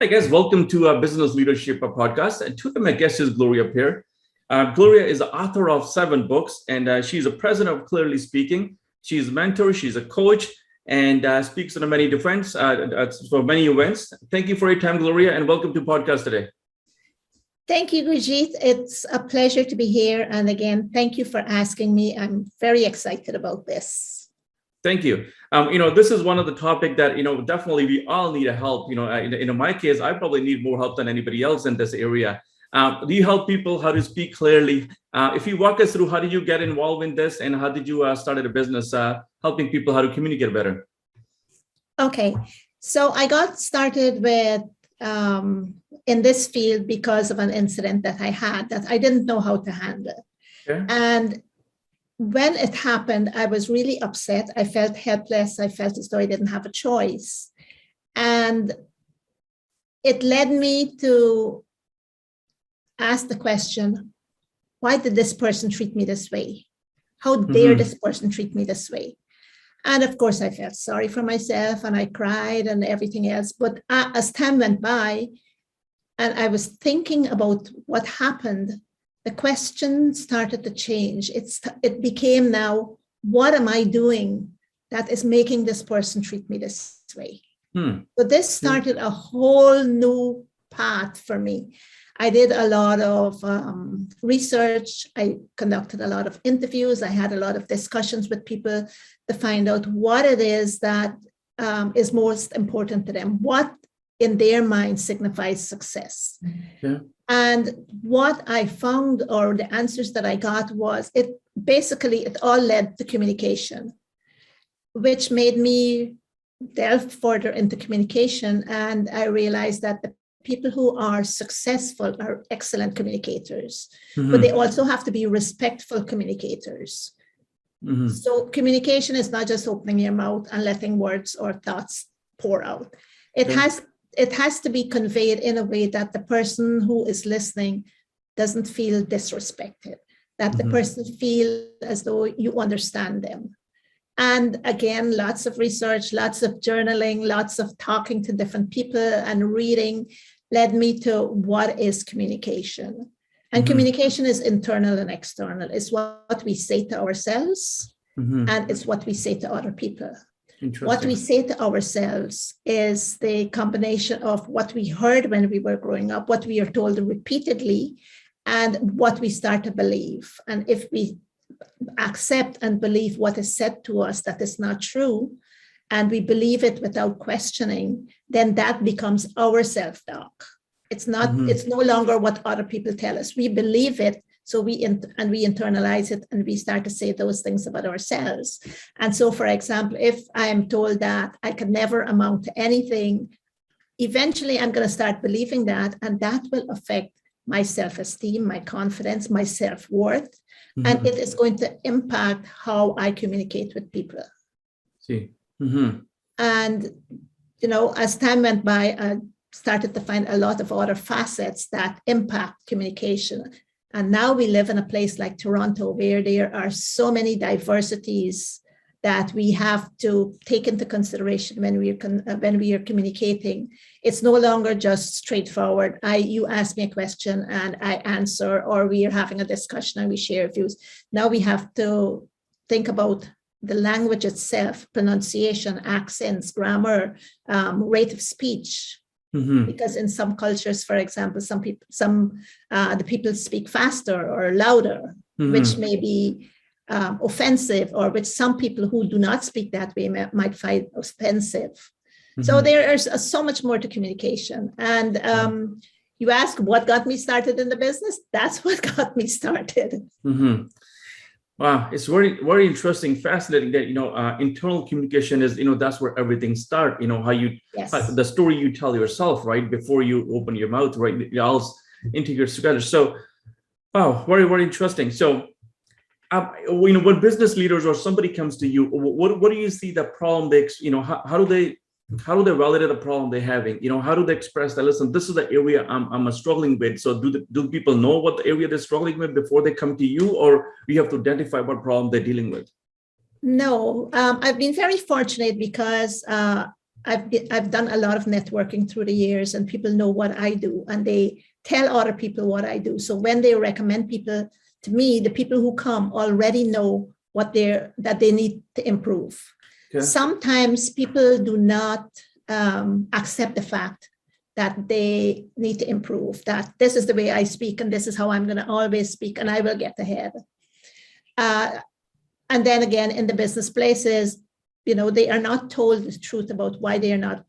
Hi guys, welcome to our Business Leadership Podcast. And today my guest is Gloria Pierre. Gloria is the author of 7 books, and she's a president of Clearly Speaking. She's a mentor, she's a coach, and speaks at many events, for many events. Thank you for your time, Gloria, and welcome to podcast today. Thank you, Gurjeet. It's a pleasure to be here. And again, thank you for asking me. I'm very excited about this. Thank you. This is one of the topic that, definitely we all need a help. In my case, I probably need more help than anybody else in this area. Do you help people how to speak clearly? If you walk us through, how did you get involved in this, and how did you start a business helping people how to communicate better? Okay, so I got started with in this field because of an incident that I had that I didn't know how to handle. Okay. And when it happened, I was really upset. I felt helpless. I felt as though I didn't have a choice. And it led me to ask the question, why did this person treat me this way? How dare this person treat me this way? And of course, I felt sorry for myself and I cried and everything else. But as time went by and I was thinking about what happened, the question started to change. It became now, what am I doing that is making this person treat me this way? So this started a whole new path for me. I did a lot of research. I conducted a lot of interviews. I had a lot of discussions with people to find out what it is that is most important to them, what in their mind signifies success. Yeah. And what I found, or the answers that I got, was it all led to communication, which made me delve further into communication. And I realized that the people who are successful are excellent communicators, but they also have to be respectful communicators. So communication is not just opening your mouth and letting words or thoughts pour out. It has to be conveyed in a way that the person who is listening doesn't feel disrespected, that the person feels as though you understand them. And again, lots of research, lots of journaling, lots of talking to different people and reading led me to what is communication. And communication is internal and external. It's what we say to ourselves and it's what we say to other people. What we say to ourselves is the combination of what we heard when we were growing up, what we are told repeatedly, and what we start to believe. And if we accept and believe what is said to us that is not true, and we believe it without questioning, then that becomes our self-talk. It's not. It's no longer what other people tell us. We believe it. So we internalize it and we start to say those things about ourselves. And so, for example, if I am told that I can never amount to anything, eventually I'm going to start believing that, and that will affect my self-esteem, my confidence, my self-worth, and it is going to impact how I communicate with people. See. And, as time went by, I started to find a lot of other facets that impact communication. And now we live in a place like Toronto, where there are so many diversities that we have to take into consideration when we are communicating. It's no longer just straightforward. You ask me a question and I answer, or we are having a discussion and we share views. Now we have to think about the language itself, pronunciation, accents, grammar, rate of speech. Because in some cultures, for example, the people speak faster or louder, which may be offensive, or which some people who do not speak that way might find offensive. So there is so much more to communication. And you ask what got me started in the business? That's what got me started. Wow, it's very, very interesting, fascinating that, internal communication is, that's where everything starts, how you, the story you tell yourself, right, before you open your mouth, right, it all integrates together. So, wow, very, very interesting. So, when business leaders or somebody comes to you, what do you see the problem they, how do they validate the problem they're having? How do they express that, listen, this is the area I'm struggling with. So do people know what the area they're struggling with before they come to you, or you have to identify what problem they're dealing with? No, I've been very fortunate because I've done a lot of networking through the years, and people know what I do, and they tell other people what I do. So when they recommend people to me, the people who come already know that they need to improve. Okay. Sometimes people do not accept the fact that they need to improve, that this is the way I speak and this is how I'm going to always speak and I will get ahead. And then again, in the business places, they are not told the truth about why they are not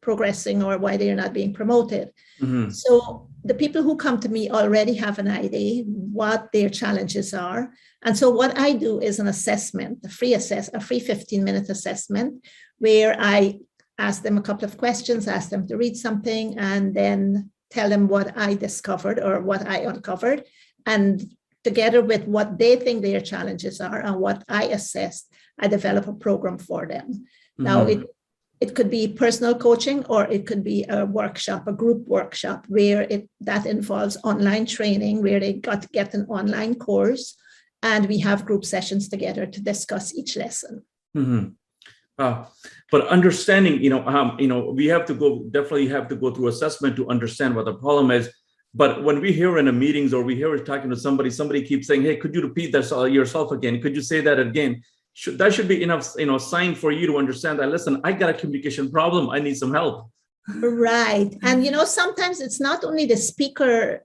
progressing or why they are not being promoted. Mm-hmm. So the people who come to me already have an idea what their challenges are. And so what I do is an assessment, a free 15-minute assessment, where I ask them a couple of questions, ask them to read something, and then tell them what I discovered or what I uncovered. And together with what they think their challenges are and what I assessed, I develop a program for them. Mm-hmm. Now, it could be personal coaching, or it could be a workshop, a group workshop, where that involves online training, where they get an online course, and we have group sessions together to discuss each lesson. Mm-hmm. But understanding, we definitely have to go through assessment to understand what the problem is. But when we hear in the meetings, or we hear talking to somebody keeps saying, hey, could you repeat that yourself again? Could you say that again? That should be enough, sign for you to understand that, listen, I got a communication problem. I need some help. Right. And, sometimes it's not only the speaker,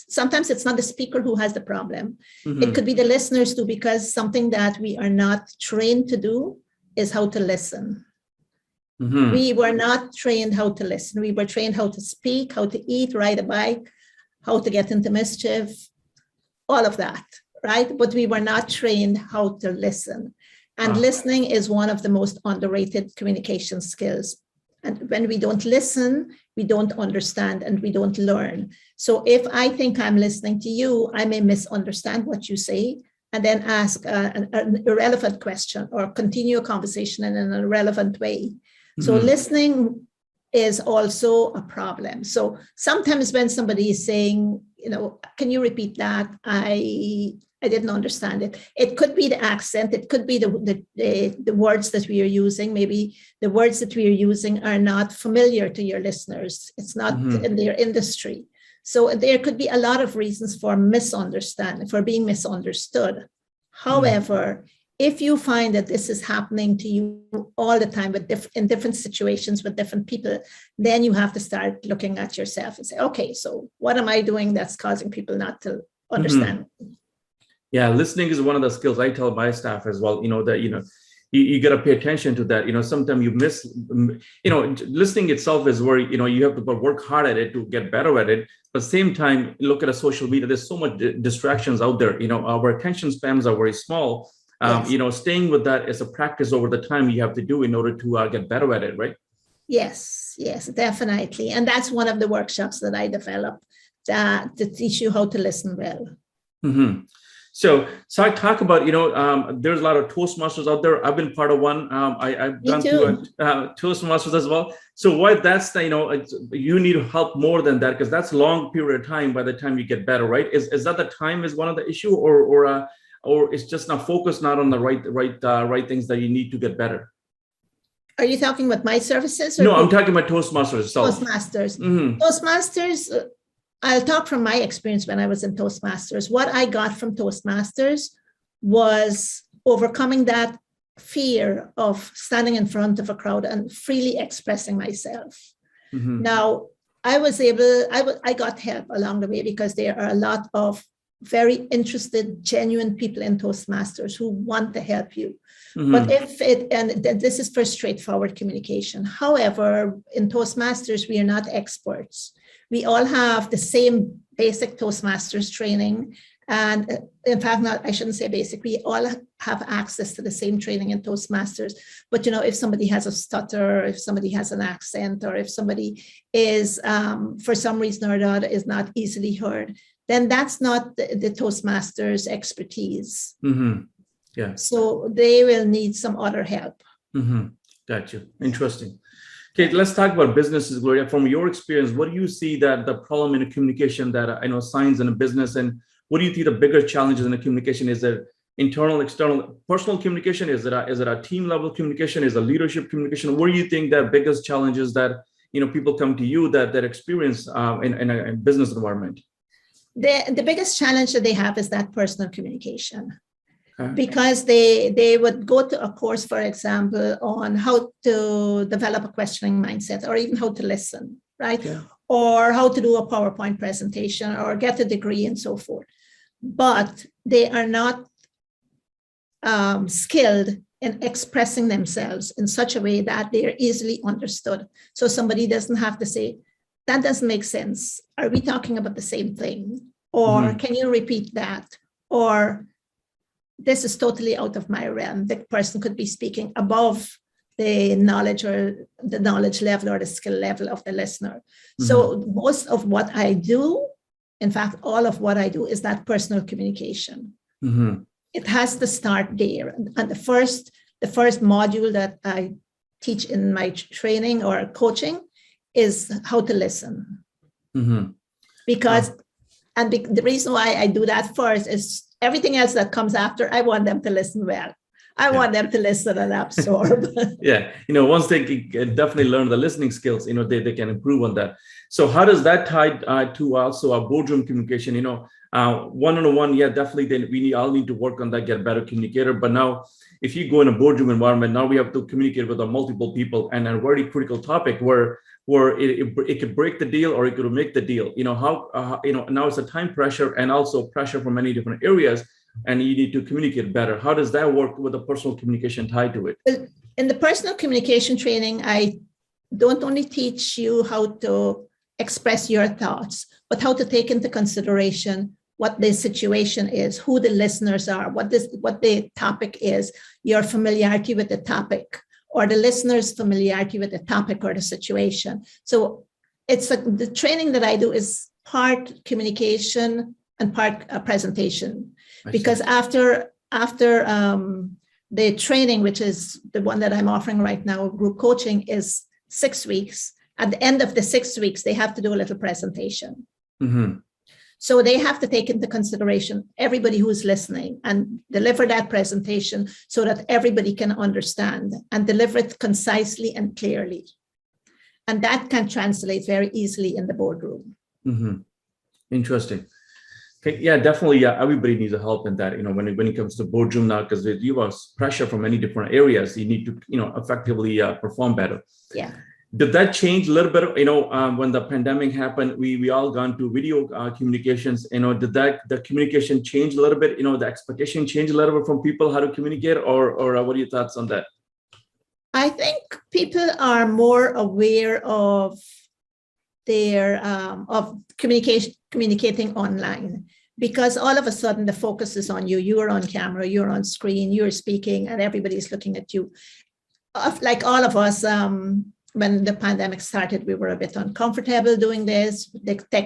sometimes it's not the speaker who has the problem. Mm-hmm. It could be the listeners too, because something that we are not trained to do is how to listen. Mm-hmm. We were not trained how to listen. We were trained how to speak, how to eat, ride a bike, how to get into mischief, all of that. Right? But we were not trained how to listen. And listening is one of the most underrated communication skills. And when we don't listen, we don't understand and we don't learn. So if I think I'm listening to you, I may misunderstand what you say and then ask an irrelevant question or continue a conversation in an irrelevant way. Mm-hmm. So listening is also a problem. So sometimes when somebody is saying, can you repeat that? I didn't understand it. It could be the accent. It could be the words that we are using. Maybe the words that we are using are not familiar to your listeners. It's not mm-hmm. in their industry. So there could be a lot of reasons for being misunderstood. However, if you find that this is happening to you all the time in different situations with different people, then you have to start looking at yourself and say, okay, so what am I doing that's causing people not to understand? Mm-hmm. Yeah, listening is one of the skills I tell my staff as well, that, you got to pay attention to that. Sometimes you miss, listening itself is where, you have to work hard at it to get better at it. But at the same time, look at a social media, there's so much distractions out there. Our attention spans are very small. Yes. Staying with that is a practice over the time you have to do in order to get better at it, right? Yes, definitely. And that's one of the workshops that I developed to teach you how to listen well. Mm-hmm. So I talk about, there's a lot of Toastmasters out there. I've been part of one. I've gone through Toastmasters as well. So that's you need help more than that, because that's a long period of time by the time you get better, right? Is that the time is one of the issue, or it's just not focused, not on the right things that you need to get better? Are you talking about my services? No, I'm talking about Toastmasters itself. Toastmasters. Mm-hmm. Toastmasters. I'll talk from my experience when I was in Toastmasters. What I got from Toastmasters was overcoming that fear of standing in front of a crowd and freely expressing myself. Mm-hmm. Now, I got help along the way, because there are a lot of very interested, genuine people in Toastmasters who want to help you. Mm-hmm. But this is for straightforward communication. However, in Toastmasters, we are not experts. We all have the same basic Toastmasters training. And in fact, I shouldn't say basic, we all have access to the same training in Toastmasters. But, if somebody has a stutter, if somebody has an accent, or if somebody is, for some reason or another, is not easily heard, then that's not the Toastmasters expertise. Mm-hmm. Yeah. So they will need some other help. Mm-hmm. Gotcha. Interesting. Okay, let's talk about businesses, Gloria. From your experience, what do you see that the problem in the communication that signs in a business, and what do you think the bigger challenges in the communication is? That internal, external, personal communication? Is it a team level communication? Is it leadership communication? What do you think the biggest challenges that people come to you that experience in a business environment? The biggest challenge that they have is that personal communication. Because they would go to a course, for example, on how to develop a questioning mindset, or even how to listen, right? Yeah. Or how to do a PowerPoint presentation, or get a degree and so forth. But they are not skilled in expressing themselves in such a way that they are easily understood. So somebody doesn't have to say, that doesn't make sense. Are we talking about the same thing? Or can you repeat that? Or this is totally out of my realm. The person could be speaking above the knowledge or the knowledge level or the skill level of the listener. So most of what I do, in fact, all of what I do is that personal communication. It has to start there. And the first module that I teach in my training or coaching is how to listen. Because, and the reason why I do that first is everything else that comes after, I want them to listen well. I want them to listen and absorb. Yeah. Once they can definitely learn the listening skills, they can improve on that. So how does that tie to also our boardroom communication? One-on-one, yeah, definitely. Then we all need to work on that, get a better communicator. But now, if you go in a boardroom environment, now we have to communicate with multiple people, and a very critical topic where it could break the deal or it could make the deal. Now it's a time pressure and also pressure from many different areas, and you need to communicate better. How does that work with the personal communication tied to it? In the personal communication training, I don't only teach you how to express your thoughts, but how to take into consideration what the situation is, who the listeners are, what the topic is, your familiarity with the topic, or the listener's familiarity with the topic or the situation. So it's the training that I do is part communication and part presentation. Because after the training, which is the one that I'm offering right now, group coaching, is 6 weeks. At the end of the 6 weeks, they have to do a little presentation. So they have to take into consideration everybody who's listening and deliver that presentation so that everybody can understand and deliver it concisely and clearly. And that can translate very easily in the boardroom. Interesting. Okay, yeah, definitely. Yeah, everybody needs help in that. When it comes to boardroom now, because you have pressure from many different areas, you need to effectively perform better. Yeah. Did that change a little bit? When the pandemic happened, we all gone to video communications. Did the communication change a little bit? The expectation change a little bit from people how to communicate, or what are your thoughts on that? I think people are more aware of their of communicating online, because all of a sudden the focus is on you. You are on camera, you're on screen, you're speaking, and everybody's looking at you. Like all of us, when the pandemic started, we were a bit uncomfortable doing this.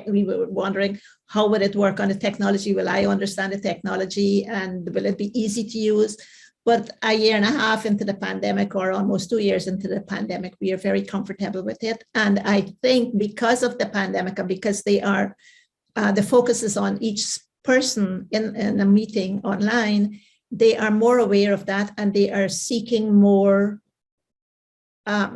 We were wondering, how would it work on the technology? Will I understand the technology, and will it be easy to use? But a year and a half into the pandemic, or almost 2 years into the pandemic, we are very comfortable with it. And I think because of the pandemic, and because they are, the focus is on each person in a meeting online, they are more aware of that, and they are seeking more.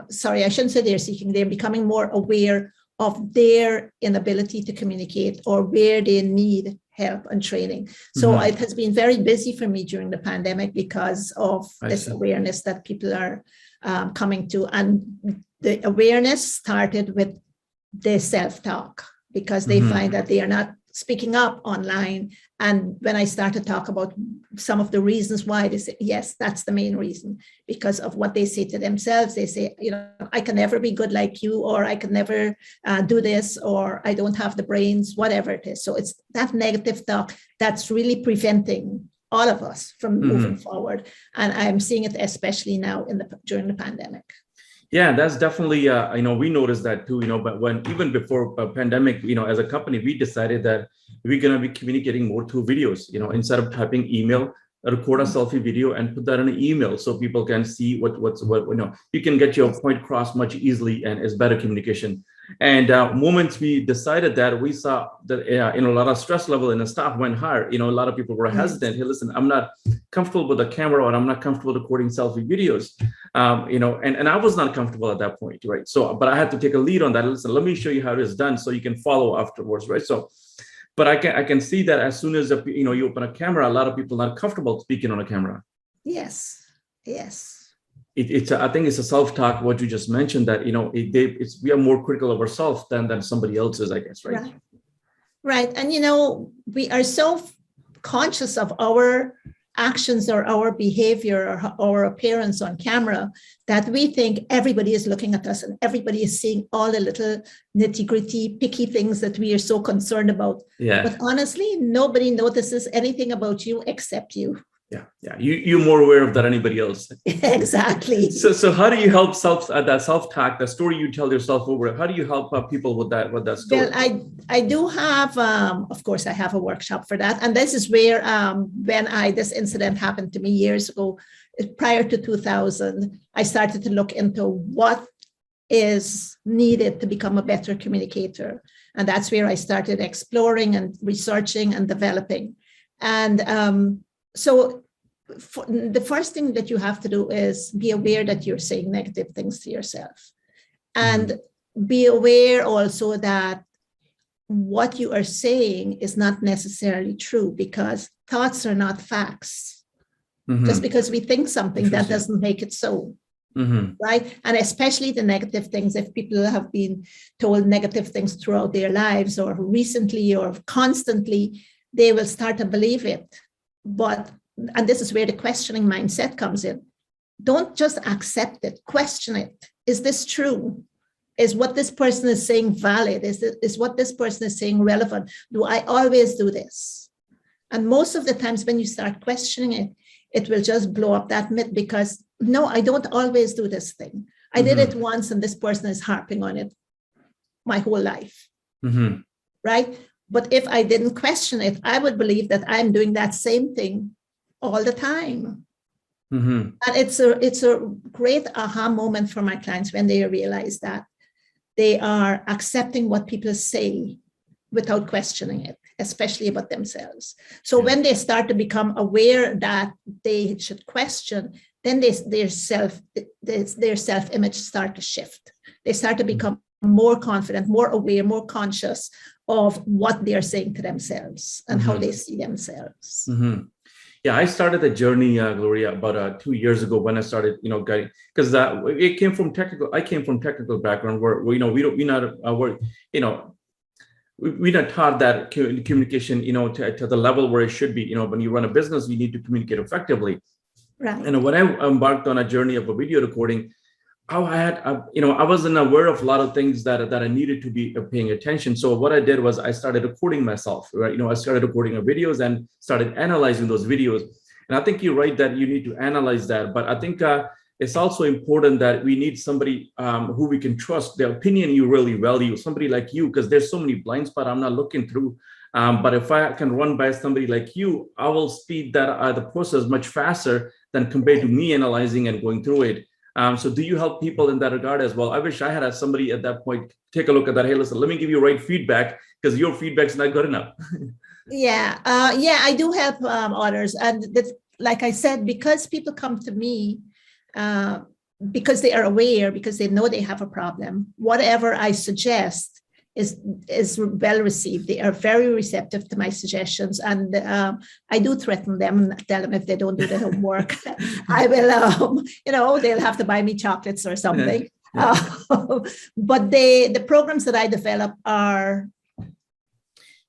Sorry, I shouldn't say they're seeking, they're becoming more aware of their inability to communicate or where they need help and training. So it has been very busy for me during the pandemic because of this awareness that people are coming to. And the awareness started with the self-talk, because they find that they are not speaking up online. And when I start to talk about some of the reasons why, they say, yes, that's the main reason, because of what they say to themselves. They say, I can never be good like you, or I can never do this, or I don't have the brains, whatever it is. So it's that negative talk that's really preventing all of us from moving forward. And I'm seeing it especially now during the pandemic. Yeah, that's definitely, we noticed that too, but even before pandemic, as a company, we decided that we're going to be communicating more through videos, instead of typing email, record a selfie video and put that in an email so people can see what you can get your point across much easily, and it's better communication. And moment we decided that, we saw that a lot of stress level in the staff went higher. A lot of people were hesitant. Hey, listen, I'm not comfortable with the camera, or I'm not comfortable recording selfie videos. And I was not comfortable at that point, right? So, but I had to take a lead on that. Listen, let me show you how it is done, so you can follow afterwards, right? So, but I can see that as soon as you open a camera, a lot of people are not comfortable speaking on a camera. Yes. I think it's a self-talk, what you just mentioned, that we are more critical of ourselves than somebody else's, I guess, right? Right. And we are so conscious of our actions or our behavior or our appearance on camera that we think everybody is looking at us and everybody is seeing all the little nitty-gritty, picky things that we are so concerned about. Yeah. But honestly, nobody notices anything about you except you. Yeah. You're more aware of that than anybody else. Exactly. So how do you help that self-talk, the story you tell yourself over? How do you help people with that story? Well, I do have, of course, I have a workshop for that. And this is where when this incident happened to me years ago, prior to 2000, I started to look into what is needed to become a better communicator. And that's where I started exploring and researching and developing. And so the first thing that you have to do is be aware that you're saying negative things to yourself. And be aware also that what you are saying is not necessarily true, because thoughts are not facts. Just because we think something, that doesn't make it so. Right? And especially the negative things, if people have been told negative things throughout their lives or recently or constantly, they will start to believe it. And this is where the questioning mindset comes in. Don't just accept it, question it. Is this true? Is what this person is saying valid? Is what this person is saying relevant? Do I always do this? And most of the times when you start questioning it, it will just blow up that myth, because no, I don't always do this thing. I did it once and this person is harping on it my whole life. Right? But if I didn't question it, I would believe that I'm doing that same thing all the time. And it's a great aha moment for my clients when they realize that they are accepting what people say without questioning it, especially about themselves. So when they start to become aware that they should question, then their self-image start to shift. They start to become more confident, more aware, more conscious of what they're saying to themselves and how they see themselves. Yeah, I started the journey, Gloria, about 2 years ago when I started, guiding, because it came from technical. I came from technical background where we're not taught that communication, to the level where it should be. When you run a business, you need to communicate effectively. Right. And when I embarked on a journey of a video recording, I wasn't aware of a lot of things that I needed to be paying attention. So what I did was I started recording myself, right? I started recording videos and started analyzing those videos. And I think you're right that you need to analyze that. But I think it's also important that we need somebody who we can trust, the opinion you really value, somebody like you, because there's so many blind spots I'm not looking through. But if I can run by somebody like you, I will speed the process much faster than compared to me analyzing and going through it. So do you help people in that regard as well? I wish I had somebody at that point take a look at that. Hey, listen, let me give you right feedback, because your feedback's not good enough. Yeah, I do help others. And like I said, because people come to me because they are aware, because they know they have a problem, whatever I suggest is well received. They are very receptive to my suggestions, and I do threaten them and tell them if they don't do their homework, I will, they'll have to buy me chocolates or something. But the programs that I develop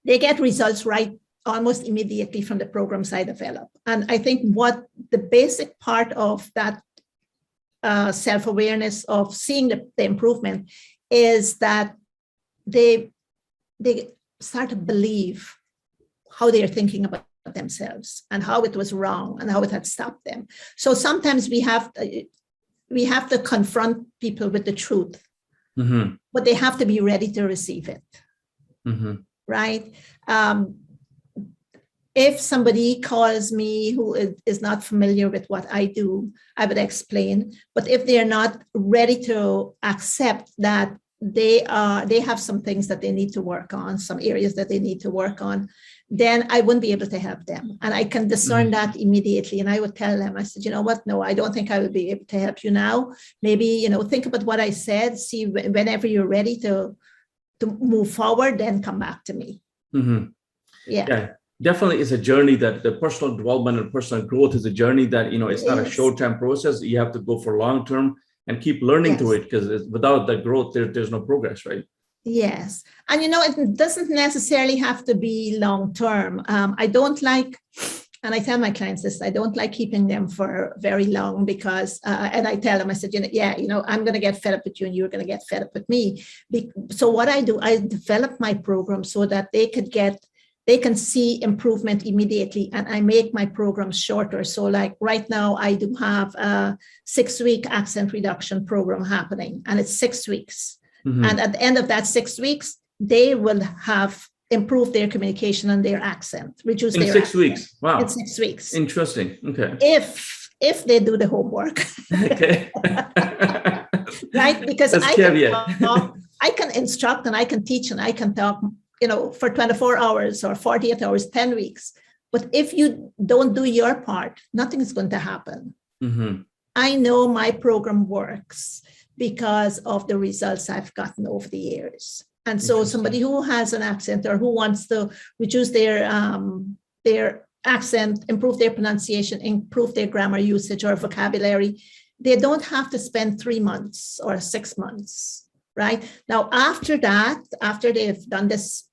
they get results right almost immediately from the programs I develop. And I think what the basic part of that self-awareness of seeing the improvement is that they start to believe how they are thinking about themselves and how it was wrong and how it had stopped them. So sometimes we have to confront people with the truth, but they have to be ready to receive it, right? If somebody calls me who is not familiar with what I do, I would explain. But if they're not ready to accept that they have some things that they need to work on, some areas that they need to work on, then I wouldn't be able to help them. And I can discern that immediately. And I would tell them, I said, you know what? No, I don't think I will be able to help you now. Maybe, you know, think about what I said, see whenever you're ready to move forward, then come back to me. Yeah. Definitely is a journey that the personal development and personal growth is a journey that, you know, it's not a short-term process. You have to go for long-term and keep learning through it, because without the growth, there's no progress, right? Yes. And, you know, it doesn't necessarily have to be long-term. I don't like, and I tell my clients this, I don't like keeping them for very long because, and I tell them, I said, I'm going to get fed up with you and you're going to get fed up with me. So what I do, I develop my program so that they can see improvement immediately, and I make my programs shorter. So like right now, I do have a 6-week accent reduction program happening, and it's 6 weeks. And at the end of that 6 weeks, they will have improved their communication and their accent, reduce their accent. 6 weeks. Wow. In 6 weeks. Interesting. Okay. If they do the homework. Okay. Right? Because I can instruct and I can teach and I can talk, you know, for 24 hours or 48 hours, 10 weeks. But if you don't do your part, nothing is going to happen. I know my program works because of the results I've gotten over the years. And so somebody who has an accent or who wants to reduce their accent, improve their pronunciation, improve their grammar usage or vocabulary, they don't have to spend 3 months or 6 months, right? Now, after that, after they've done this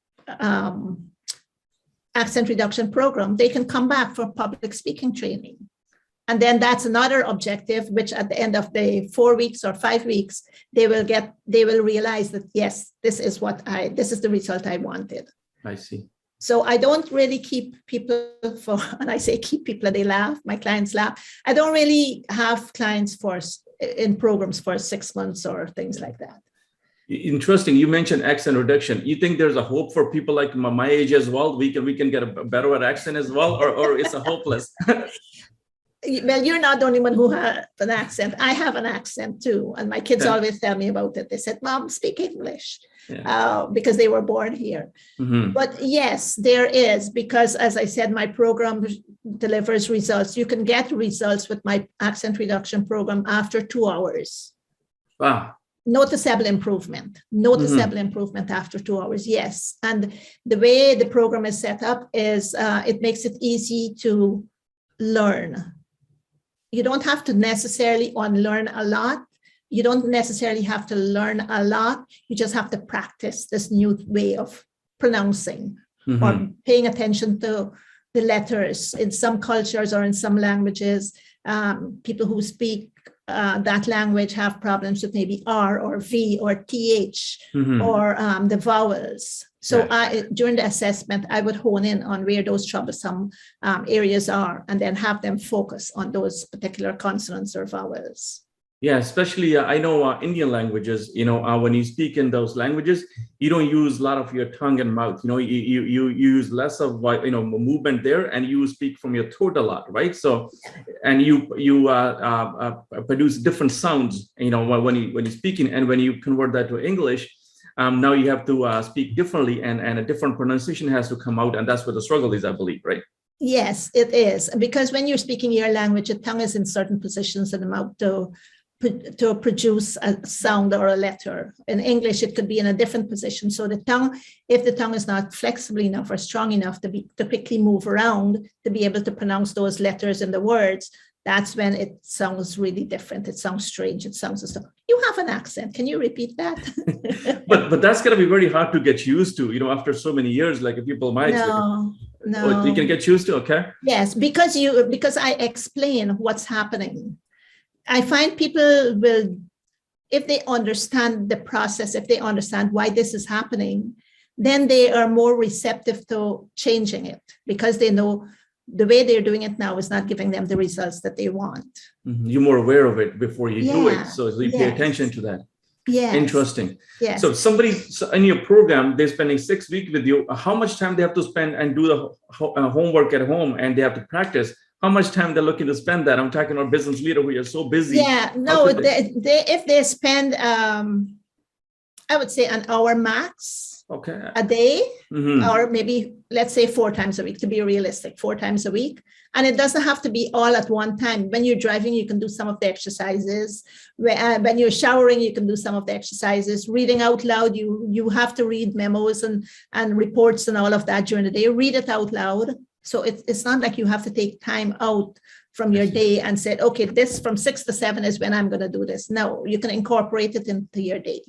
accent reduction program, they can come back for public speaking training. And then that's another objective, which at the end of the 4 weeks or 5 weeks, they will realize that, yes, this is the result I wanted. I see. So I don't really keep people and I say keep people, they laugh, my clients laugh. I don't really have clients in programs for 6 months or things like that. Interesting. You mentioned accent reduction. You think there's a hope for people like my age as well? We can get a better accent as well, or it's a hopeless? Well, you're not the only one who has an accent. I have an accent too. And my kids always tell me about it. They said, Mom, speak English, because they were born here. But yes, there is, because as I said, my program delivers results. You can get results with my accent reduction program after 2 hours. Wow. Noticeable improvement after 2 hours. Yes. And the way the program is set up is it makes it easy to learn. You don't have to necessarily unlearn a lot. You don't necessarily have to learn a lot. You just have to practice this new way of pronouncing or paying attention to the letters. In some cultures or in some languages, people who speak that language have problems with maybe R or V or TH or the vowels. So during the assessment, I would hone in on where those troublesome areas are and then have them focus on those particular consonants or vowels. Yeah, especially I know Indian languages, when you speak in those languages, you don't use a lot of your tongue and mouth, you use less of movement there, and you speak from your throat a lot, right? So, and you produce different sounds, when you're speaking, and when you convert that to English, now you have to speak differently, and a different pronunciation has to come out, and that's where the struggle is, I believe, right? Yes, it is, because when you're speaking your language, the tongue is in certain positions in the mouth to produce a sound or a letter. In English, it could be in a different position. So the tongue, if the tongue is not flexible enough or strong enough to quickly move around, to be able to pronounce those letters in the words, that's when it sounds really different. It sounds strange. It sounds as though you have an accent. Can you repeat that? but that's going to be very hard to get used to, after so many years, like people might. No. You can get used to, okay? Yes, because I explain what's happening. I find people will, if they understand the process, if they understand why this is happening, then they are more receptive to changing it, because they know the way they're doing it now is not giving them the results that they want. You're more aware of it before you do it. So you pay attention to that. Yeah. Interesting. Yes. So somebody in your program, they're spending 6 weeks with you. How much time they have to spend and do the homework at home, and they have to practice? How much time they're looking to spend that? I'm talking about business leader who are so busy. Yeah, no, if they spend I would say an hour max Okay. a day, Mm-hmm. or maybe let's say 4 times a week to be realistic, 4 times a week. And it doesn't have to be all at one time. When you're driving, you can do some of the exercises. When you're showering, you can do some of the exercises. Reading out loud, you have to read memos and reports and all of that during the day. Read it out loud. So it's not like you have to take time out from your day and say, okay, this from 6 to 7 is when I'm going to do this. No, you can incorporate it into your day.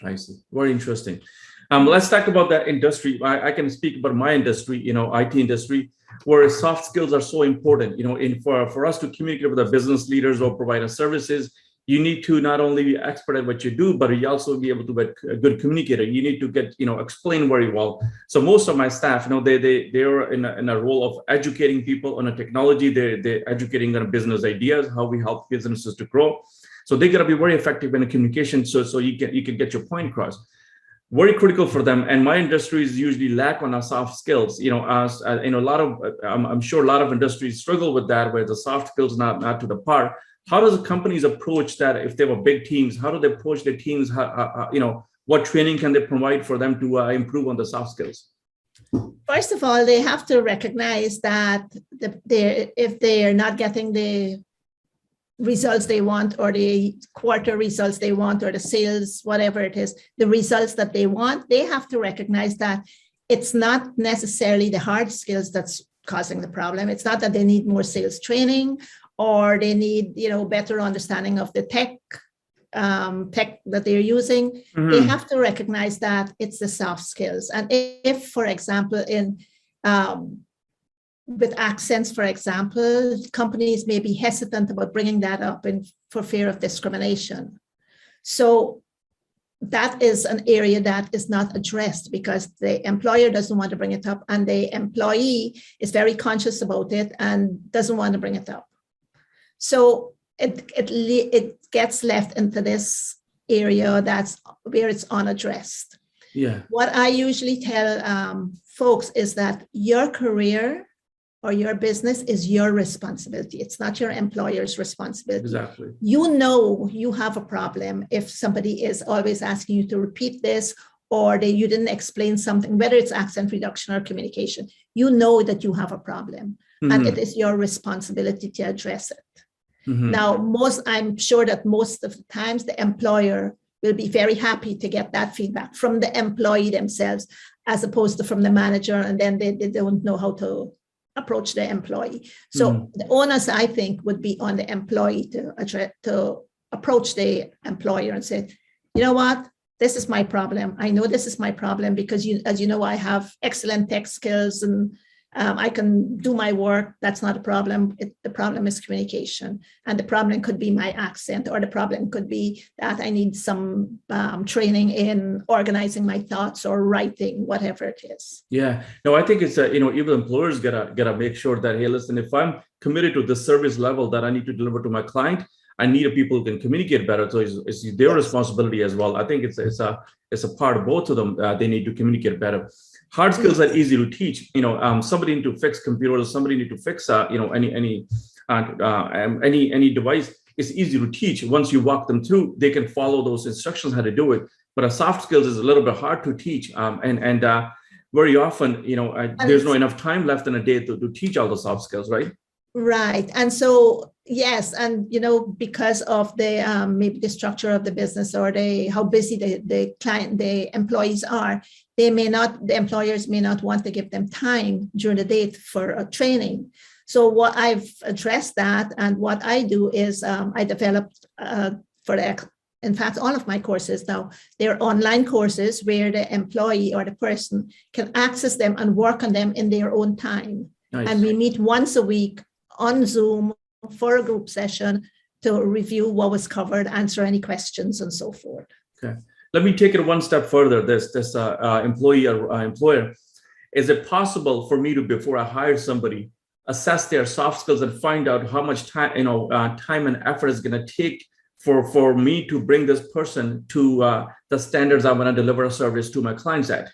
I see. Very interesting. Let's talk about that industry. I can speak about my industry, IT industry, where soft skills are so important. For us to communicate with the business leaders or provider services, you need to not only be expert at what you do, but you also be able to be a good communicator. You need to get, explain very well. So most of my staff, they're in a role of educating people on a technology. They're educating on business ideas, how we help businesses to grow. So they got to be very effective in the communication. So you can get your point across. Very critical for them, and my industry is usually lack on our soft skills. I'm sure a lot of industries struggle with that, where the soft skills not to the par. How does companies approach that if they have big teams? How do they approach their teams? What training can they provide for them to improve on the soft skills? First of all, they have to recognize that if they are not getting the results they want, or the quarter results they want, or the sales, whatever it is, the results that they want, they have to recognize that it's not necessarily the hard skills that's causing the problem. It's not that they need more sales training, or they need, better understanding of the tech that they're using. Mm-hmm. They have to recognize that it's the soft skills. And if, for example, with accents, for example, companies may be hesitant about bringing that up for fear of discrimination. So that is an area that is not addressed because the employer doesn't want to bring it up, and the employee is very conscious about it and doesn't want to bring it up. So it gets left into this area that's where it's unaddressed. Yeah. What I usually tell folks is that your career or your business is your responsibility. It's not your employer's responsibility. Exactly. You have a problem if somebody is always asking you to repeat this, or you didn't explain something, whether it's accent reduction or communication. You know that you have a problem, mm-hmm. and it is your responsibility to address it. Mm-hmm. Now, I'm sure that most of the times the employer will be very happy to get that feedback from the employee themselves, as opposed to from the manager, and then they don't know how to approach the employee. So the onus, I think, would be on the employee to approach the employer and say, you know what, this is my problem. I know this is my problem because, as you know, I have excellent tech skills and I can do my work. That's not a problem. The problem is communication. And the problem could be my accent, or the problem could be that I need some training in organizing my thoughts or writing, whatever it is. Yeah, no, I think it's, even employers gotta make sure that, hey, listen, if I'm committed to the service level that I need to deliver to my client, I need people who can communicate better. So it's their responsibility as well. I think it's a part of both of them. They need to communicate better. Hard skills are easy to teach. Somebody need to fix computers. Somebody need to fix any device. It's easy to teach. Once you walk them through, they can follow those instructions how to do it. But a soft skills is a little bit hard to teach. And very often, there's not enough time left in a day to teach all the soft skills, right? Right. And so, yes. And, because of the maybe the structure of the business, or how busy the employees are, the employers may not want to give them time during the day for a training. So what I've addressed that, and what I do is I developed in fact, all of my courses now, they're online courses where the employee or the person can access them and work on them in their own time. Nice. And we meet once a week on Zoom for a group session to review what was covered, answer any questions, and so forth. Okay. Let me take it one step further. This employee or employer, is it possible for me to, before I hire somebody, assess their soft skills and find out how much time, time and effort is going to take for me to bring this person to the standards I want to deliver a service to my clients at?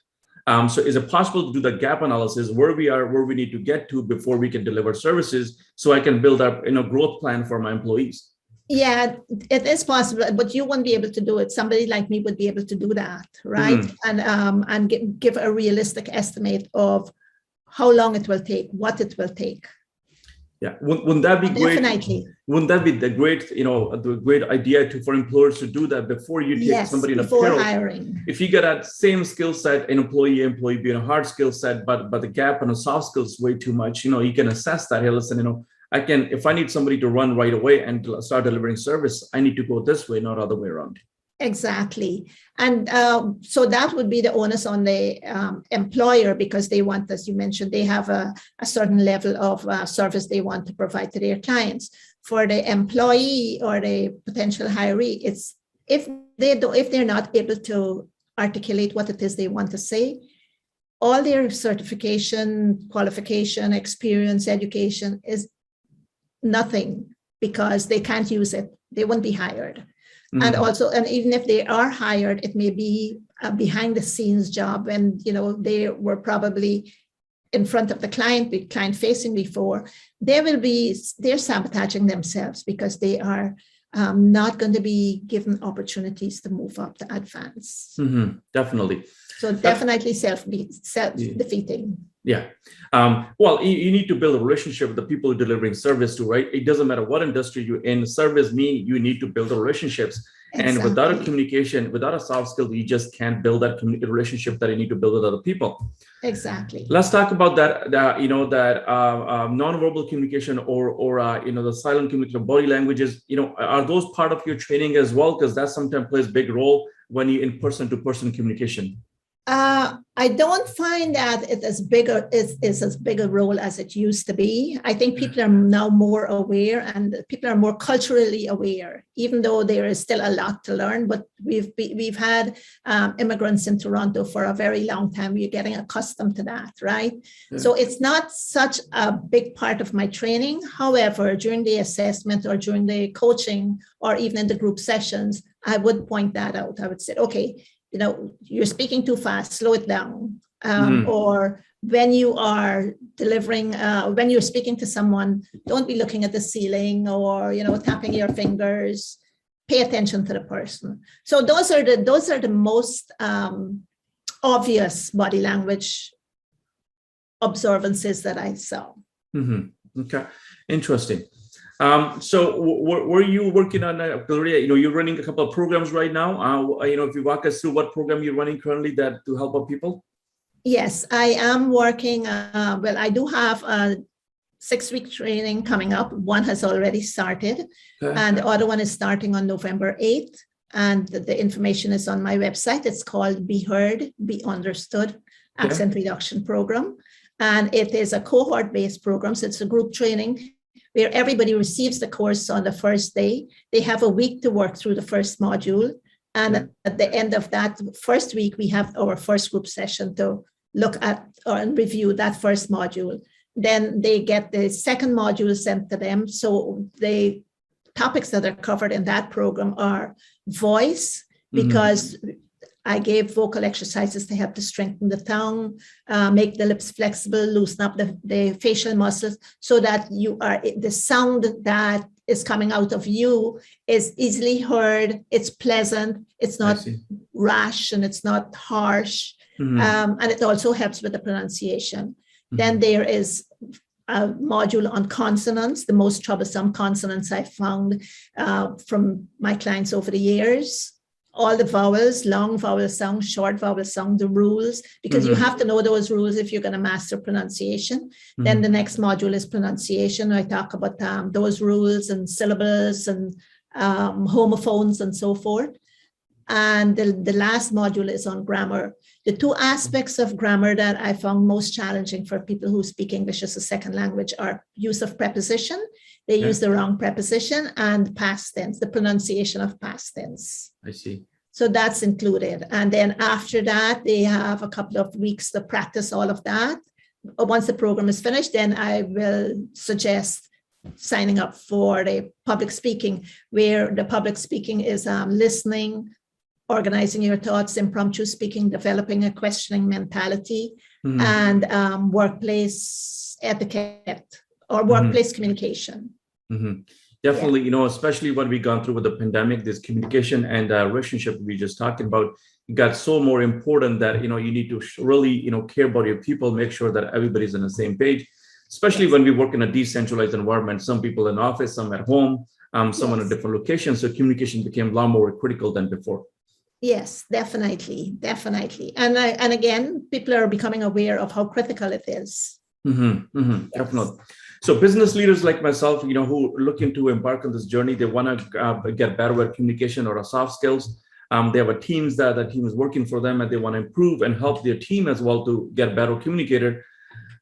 So is it possible to do the gap analysis, where we need to get to before we can deliver services, so I can build up growth plan for my employees? Yeah, it is possible, but you won't be able to do it. Somebody like me would be able to do that, right? And give a realistic estimate of how long it will take, what it will take. Yeah, wouldn't that be great? Definitely. Wouldn't that be the great, the great idea for employers to do that before you take somebody in a payroll? Hiring. If you get that same skill set, an employee being a hard skill set, but the gap on the soft skills is way too much, you can assess that. Hey, listen, if I need somebody to run right away and start delivering service, I need to go this way, not other way around. Exactly. And so that would be the onus on the employer, because they want, as you mentioned, they have a certain level of service they want to provide to their clients. For the employee or the potential hiree, it's if they're not able to articulate what it is they want to say, all their certification, qualification, experience, education is nothing, because they can't use it. They won't be hired. And also, and even if they are hired, it may be a behind the scenes job, and they were probably in front of the client, be client facing before. They're sabotaging themselves, because they are not going to be given opportunities to move up, to advance. Definitely. So definitely self-defeating. Yeah. Well, you need to build a relationship with the people you're delivering service to, right? It doesn't matter what industry you're in. Service means you need to build the relationships. Exactly. And without a communication, without a soft skill, you just can't build that relationship that you need to build with other people. Exactly. Let's talk about that nonverbal communication or the silent communication, body languages. Are those part of your training as well? Because that sometimes plays a big role when you're in person-to-person communication. I don't find that it is as big a role as it used to be. I think people are now more aware, and people are more culturally aware, even though there is still a lot to learn. But we've had immigrants in Toronto for a very long time. We're getting accustomed to that, right? Yeah. So it's not such a big part of my training. However, during the assessment or during the coaching or even in the group sessions, I would point that out. I would say, okay, you're speaking too fast, slow it down. Or when you are delivering, when you're speaking to someone, don't be looking at the ceiling or, tapping your fingers. Pay attention to the person. So those are the most obvious body language observances that I saw. Okay, interesting. So were you working on, Gloria, you're running a couple of programs right now. If you walk us through what program you're running currently to help out people? Yes, I am working. I do have a 6-week training coming up. One has already started, and the other one is starting on November 8th. And the information is on my website. It's called Be Heard, Be Understood Accent Reduction Program. And it is a cohort-based program. So it's a group training where everybody receives the course on the first day. They have a week to work through the first module. And at the end of that first week, we have our first group session to look at and review that first module. Then they get the second module sent to them. So the topics that are covered in that program are voice, because I gave vocal exercises to help to strengthen the tongue, make the lips flexible, loosen up the facial muscles, so that the sound that is coming out of you is easily heard, it's pleasant, it's not rash, and it's not harsh. And it also helps with the pronunciation. Then there is a module on consonants, the most troublesome consonants I found from my clients over the years. All the vowels, long vowel sound, short vowel sound, the rules, because you have to know those rules if you're going to master pronunciation. Then the next module is pronunciation. I talk about those rules and syllables and homophones and so forth. And the last module is on grammar. The two aspects of grammar that I found most challenging for people who speak English as a second language are use of preposition. They use the wrong preposition, and past tense, the pronunciation of past tense. I see. So that's included. And then after that, they have a couple of weeks to practice all of that. Once the program is finished, then I will suggest signing up for the public speaking, where the public speaking is listening, organizing your thoughts, impromptu speaking, developing a questioning mentality, and workplace etiquette or workplace communication. Definitely, especially what we gone through with the pandemic, this communication and relationship we just talked about, it got so more important that, you need to really, care about your people, make sure that everybody's on the same page, especially when we work in a decentralized environment, some people in office, some at home, some in a different location. So communication became a lot more critical than before. Yes, definitely. And again, people are becoming aware of how critical it is. Yes. Definitely. So business leaders like myself, who are looking to embark on this journey, they want to get better at communication or soft skills. They have a team is working for them, and they want to improve and help their team as well to get better communicator.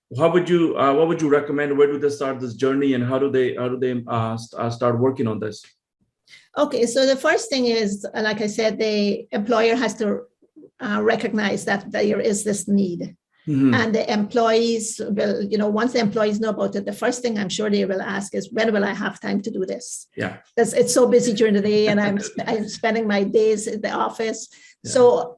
What would you recommend? Where do they start this journey, and how do they start working on this? Okay, so the first thing is, like I said, the employer has to recognize that there is this need. And the employees will, once the employees know about it, the first thing I'm sure they will ask is, when will I have time to do this? Yeah. Because it's so busy during the day, and I'm spending my days in the office. Yeah. So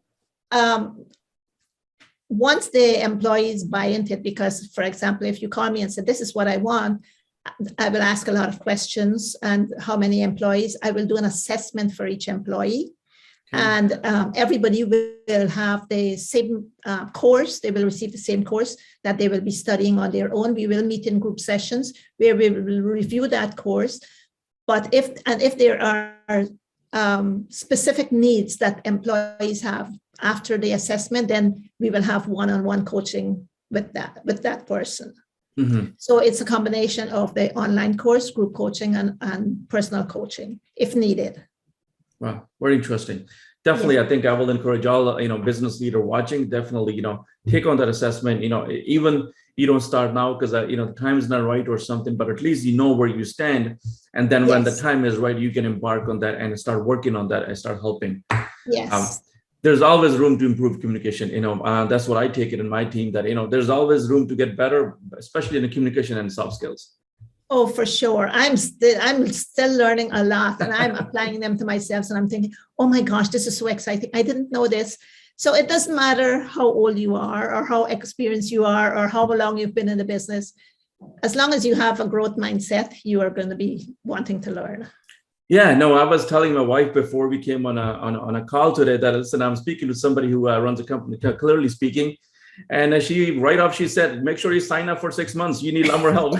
once the employees buy into it, because, for example, if you call me and say, this is what I want, I will ask a lot of questions. And how many employees? I will do an assessment for each employee. Okay. And everybody will have the same course. They will receive the same course that they will be studying on their own. We will meet in group sessions where we will review that course. But if there are specific needs that employees have after the assessment, then we will have one-on-one coaching with that person. So it's a combination of the online course, group coaching, and personal coaching if needed. Wow, very interesting. Definitely, yeah. I think I will encourage all business leader watching. Definitely, take on that assessment. Even you don't start now because the time is not right or something, but at least you know where you stand, and then when the time is right, you can embark on that and start working on that and start helping. Yes. There's always room to improve communication. That's what I take it in my team. That there's always room to get better, especially in the communication and soft skills. Oh, for sure. I'm still learning a lot, and I'm applying them to myself. And I'm thinking, oh my gosh, this is so exciting. I didn't know this. So it doesn't matter how old you are or how experienced you are or how long you've been in the business. As long as you have a growth mindset, you are going to be wanting to learn. Yeah, no, I was telling my wife before we came on a call today that, listen, I'm speaking to somebody who runs a company, Clearly Speaking. And she said, make sure you sign up for 6 months. You need a lot more help.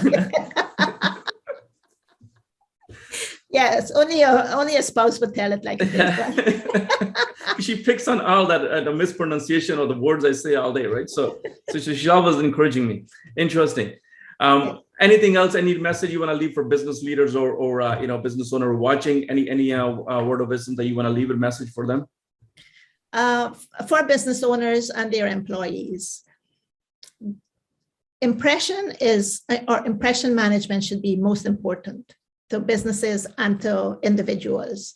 Yes, only a spouse would tell it like it is. She picks on all that the mispronunciation of the words I say all day, right? So she's always encouraging me. Interesting. Anything else? Any message you want to leave for business leaders or business owner watching? Any word of wisdom that you want to leave a message for them? For business owners and their employees, impression management should be most important to businesses and to individuals,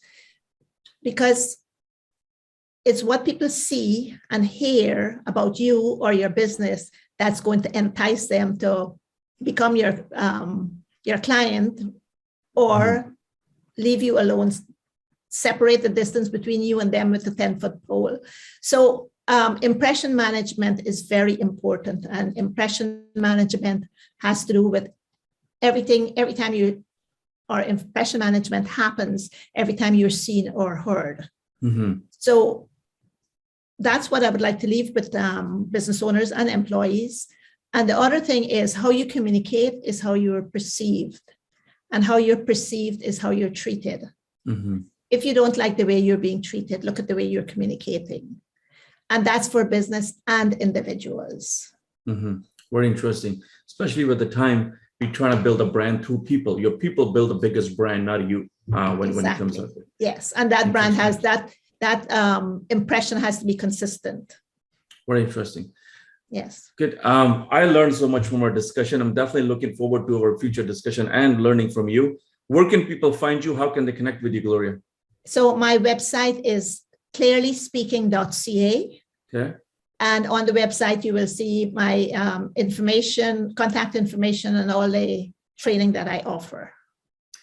because it's what people see and hear about you or your business that's going to entice them to become your client or leave you alone, separate the distance between you and them with a 10-foot pole. So impression management is very important, and impression management has to do with everything. Every time impression management happens every time you're seen or heard. So that's what I would like to leave with business owners and employees. And the other thing is, how you communicate is how you're perceived, and how you're perceived is how you're treated. If you don't like the way you're being treated, look at the way you're communicating. And that's for business and individuals. Very interesting, especially with the time you're trying to build a brand through people. Your people build the biggest brand, not you, when it comes up. Yes, and that brand has that impression has to be consistent. Very interesting. Yes. Good. I learned so much from our discussion. I'm definitely looking forward to our future discussion and learning from you. Where can people find you? How can they connect with you, Gloria? So my website is clearlyspeaking.ca. Okay. And on the website, you will see my contact information, and all the training that I offer.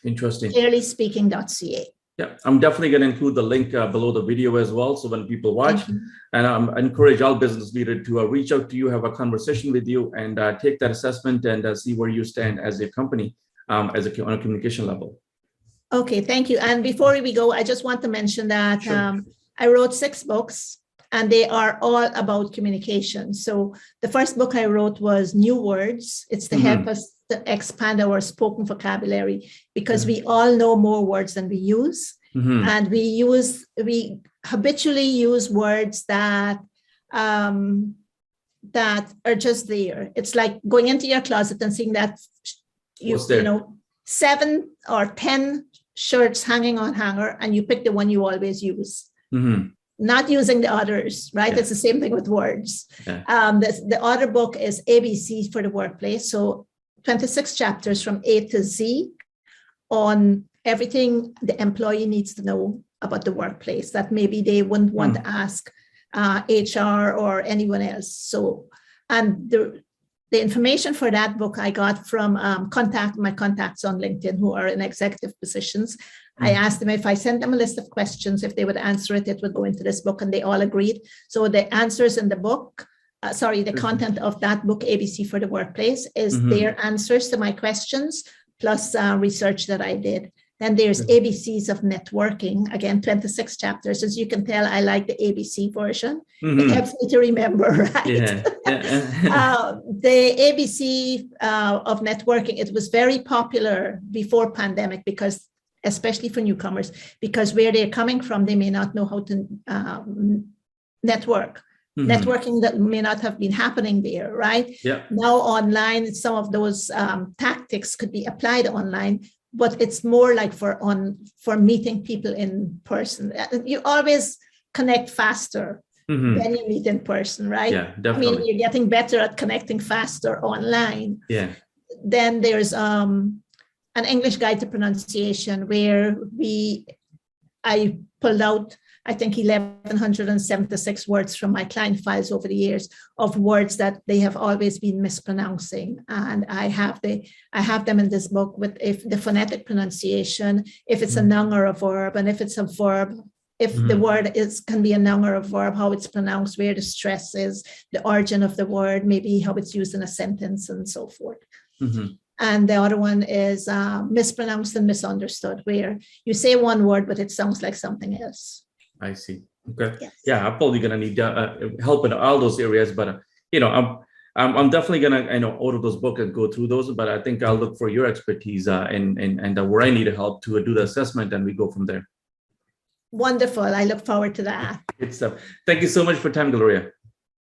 Interesting. Clearlyspeaking.ca. Yeah, I'm definitely going to include the link below the video as well. So when people watch, and I encourage all business leaders to reach out to you, have a conversation with you, and take that assessment and see where you stand as a company on a communication level. Okay, thank you. And before we go, I just want to mention that Sure. I wrote 6 books and they are all about communication. So the first book I wrote was New Words. It's to help us to expand our spoken vocabulary because we all know more words than we use. And we habitually use words that that are just there. It's like going into your closet and seeing that you know 7 or 10 shirts hanging on hanger, and you pick the one you always use, not using the others, right? It's the same thing with words. The other book is ABC for the workplace. So 26 chapters from A to Z on everything the employee needs to know about the workplace that maybe they wouldn't want to ask HR or anyone else. So, and the information for that book I got from my contacts on LinkedIn who are in executive positions. I asked them if I sent them a list of questions, if they would answer it, it would go into this book, and they all agreed. So the answers in the book, the content of that book, ABC for the Workplace, is their answers to my questions, plus research that I did. Then there's ABCs of networking, again, 26 chapters. As you can tell, I like the ABC version. It helps me to remember, right? The ABC of networking, it was very popular before pandemic because, especially for newcomers, because where they're coming from, they may not know how to network. Networking that may not have been happening there, right? Now online, some of those tactics could be applied online, but it's more like for meeting people in person. You always connect faster when you meet in person, right? Yeah, definitely. I mean, you're getting better at connecting faster online. Yeah. Then there's an English guide to pronunciation where I pulled out, I think, 1,176 words from my client files over the years of words that they have always been mispronouncing. And I have them in this book with the phonetic pronunciation, if it's a noun or a verb, and if it's a verb, if the word can be a noun or a verb, how it's pronounced, where the stress is, the origin of the word, maybe how it's used in a sentence and so forth. And the other one is mispronounced and misunderstood, where you say one word, but it sounds like something else. I see. Okay. Yes. Yeah, I'm probably gonna need help in all those areas, but I'm definitely gonna order those books and go through those. But I think I'll look for your expertise and where I need help to do the assessment, and we go from there. Wonderful. I look forward to that. Good stuff. Thank you so much for time, Gloria.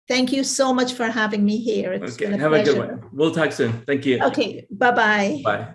Thank you so much for having me here. It's been a Have pleasure. a good one. We'll talk soon. Thank you. Okay. Bye-bye. Bye.